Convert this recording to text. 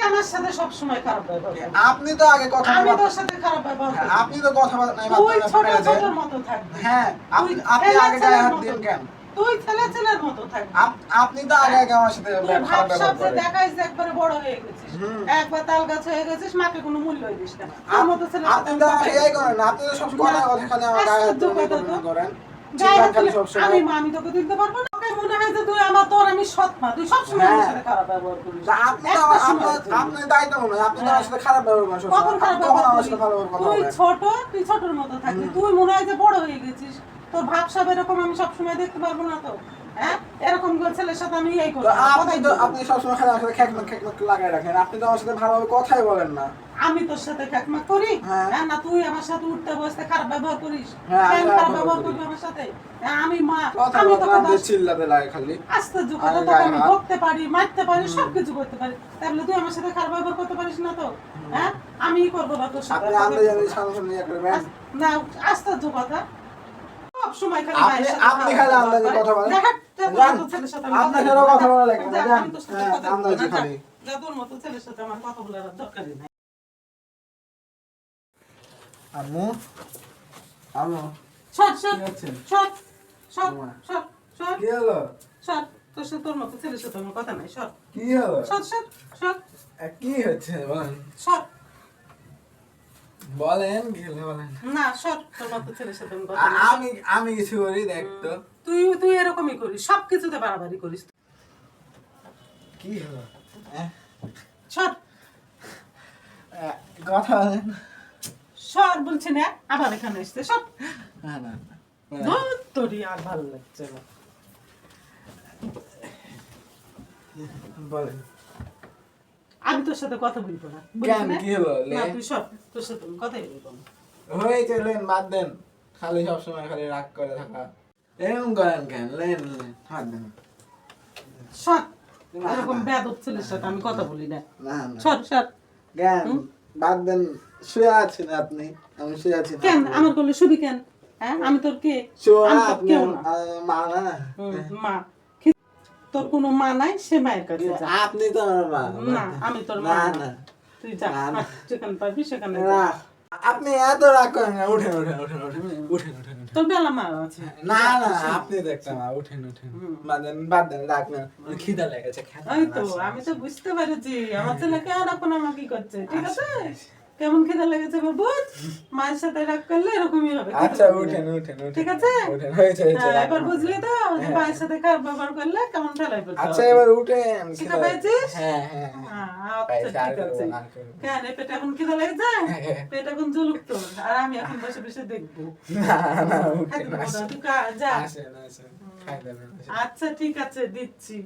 আমার সাথে সব সময় খারাপ ব্যবহার করিস? আপনি তো আগে কথা আমি তোর সাথে খারাপ ব্যবহার করি? আপনি তো কথা নাই তুই ছোট ছোটর মতো থাকবি। হ্যাঁ তুই আপনি আগে গায়ে হাত দিন কেন? তুই ছেলের মতো থাকবি। আপনি তো আগে আমার সাথে তুই খারাপ ভাবসাব ব্যবহার যে করেন। দেখাইস যে একবারে বড় হয়ে গেছিস, একবার তাল গাছ হয়ে গেছিস, মাকে কোনো মূল্যই দিস না। তোর মতো ছেলের সাথে আপনি তো এই করেন না, আপনি তো সব কথা খালি আমার গায়ে হাত দিয়ে করেন। আমি তোকে দিতে পারবো না। ওকে মনে হয় যে তুই তোর আমি সৎ মা, তুই সবসময় আমার সাথে খারাপ ব্যবহার করিস। আপনি দায়িত্ব মনে আপনি তো আমার সাথে খারাপ ব্যবহার করেন। কখন খারাপ কখন ব্যবহার আমার করিস? সাথে ভালো কথা তুই বলেন? তুই ছোটর মতো থাকবি। তুই মনে হয় যে বড় হয়ে গেছিস, তোর ভাবসাব এরকম আমি সবসময় দেখতে পারবো না তো। হ্যাঁ, এরকম ছেলের সাথে আমি এই করি। আপনি সবসময় খালি আমার সাথে খেকমক লাগাই রাখেন। আপনি তো আমার সাথে ভালোভাবে কথাই বলেন না। আমি তোর সাথে খেকমা করি? হ্যাঁ। হ্যাঁ, না তুই আমার সাথে উঠতে বসতে খারাপ ব্যবহার করিস? হ্যাঁ, কেন আমি খারাপ ব্যবহার ব্যবহার করি। করবি আমার সাথে? হ্যাঁ, আমি মা, কথা আমি তোকে বলতে চিল্লাতে লাগে খালি। আশ্চর্য আমি কথা, তোকে গায়ে আমি হাত। বকতে পারি, মারতে পারি, সবকিছু করতে পারি। তাহলে তুই আমার সাথে খারাপ ব্যবহার করতে পারিস না তো? হ্যাঁ, আমি করবো না তোর সাথে। আপনি আন্দাজ জানি সামনে ইয়ে করবেন। না, আশ্চর্য কথা। সব সময় খালি মায়ের সাথে আপনি খালি আন্দাজে কথা বলেন। যা, তোর ছেলের সাথে আমি আপনার কথা সাথেও বলবো না। কথা বলা লাগবে না, যা, যান। আমি তোর সাথে হ্যাঁ, কথা বলবো না, আন্দাজে যা। খালি। যা, তোর মতো ছেলের সাথে আমার কথা বলার আর দরকারই নাই। আম্মু আম্মু সর, সর, কি হচ্ছে? সর, সর, ওমা। সর, সর, কি হলো? সর। তোর মতো ছেলের সাথে আমার কথা নাই। সর, কি হলো? সর, সর, সর, কি হচ্ছে বলেন? সর। বলেন কি হলো বলেন? না, সর, তোর মতো ছেলের সাথে আমার কথা নাই। আমি কিছু করি দেখ তো। তুই এরকমই করিস, সব কিছুতে বাড়াবাড়ি করিস। কি হলো? সর, কথা বলেন। সর বলছি না, আবার এখানে এসছে। সর। না না ধুর, তোরই আর ভালো লাগছে না। বলেন। আমি তোর সাথে কথা বলবো না। কেন, কি হলো? না, তুই সর, তোর সাথে আমি কথাই বলবো না। হয়েছে লেন বাদ দেন। খালি সবসময় খালি রাগ করে থাকা এরকম করেন কেন? লেন লেন হাত দেন। সর, না, এরকম না। বেয়াদব ছেলের সাথে আমি কথা বলি না। না না সর, সর। জ্ঞান বাদ দেন। শুয়ে আছেন আপনি, আমি শুয়ে আছি। কেন আমার করলে শুবি কেন? হ্যাঁ, আমি তোর কে? শুয়ে আমি তোর আপনি কেউ না। মা না। মা। তোর কোনো মা নাই, সে মায়ের কাছে যা। আপনি তো আমার মা। না, আমি তোর মা না না। না তুই যা, না, না। যেখানে পারবি সেখানে যা। না আপনি এত রাগ করেন না। উঠেন উঠেন উঠেন উঠেন উঠেন উঠেন উঠেন। তোর বেলা মা আছে। না না আপনি দেখতে মা। উঠেন উঠেন বাদ দেন রাগ না। খিদা লেগেছে খেতে। ওই তো, আমি তো বুঝতে পেরেছি আমার ছেলে কেন এখন আমার কি করছে। ঠিক আছে, কেমন খিদা লেগেছে আমার বুঝ। মায়ের সাথে রাগ করলে এরকমই হবে। আচ্ছা উঠেন উঠেন উঠেন। ঠিক আছে? উঠেন হয়েছে হয়েছে। হ্যাঁ, এবার বুঝলি তো যে মায়ের সাথে খারাপ ব্যবহার করলে কেমন ফেলাই পড়তে আচ্ছা হবে। এবার উঠেন। শিখা পেয়েছিস? হ্যাঁ হ্যাঁ আচ্ছা, ঠিক আছে। কেন, এই পেটে এখন খিদা লেগে যায়? পেট এখন জ্বলুক তোর, আর আমি এখন বসে বসে দেখবো। না না খাইতে উঠেন দেবো না, আসেন তুই যা। আসেন আসেন খাই দেবেন। আচ্ছা, ঠিক আছে, দিচ্ছি।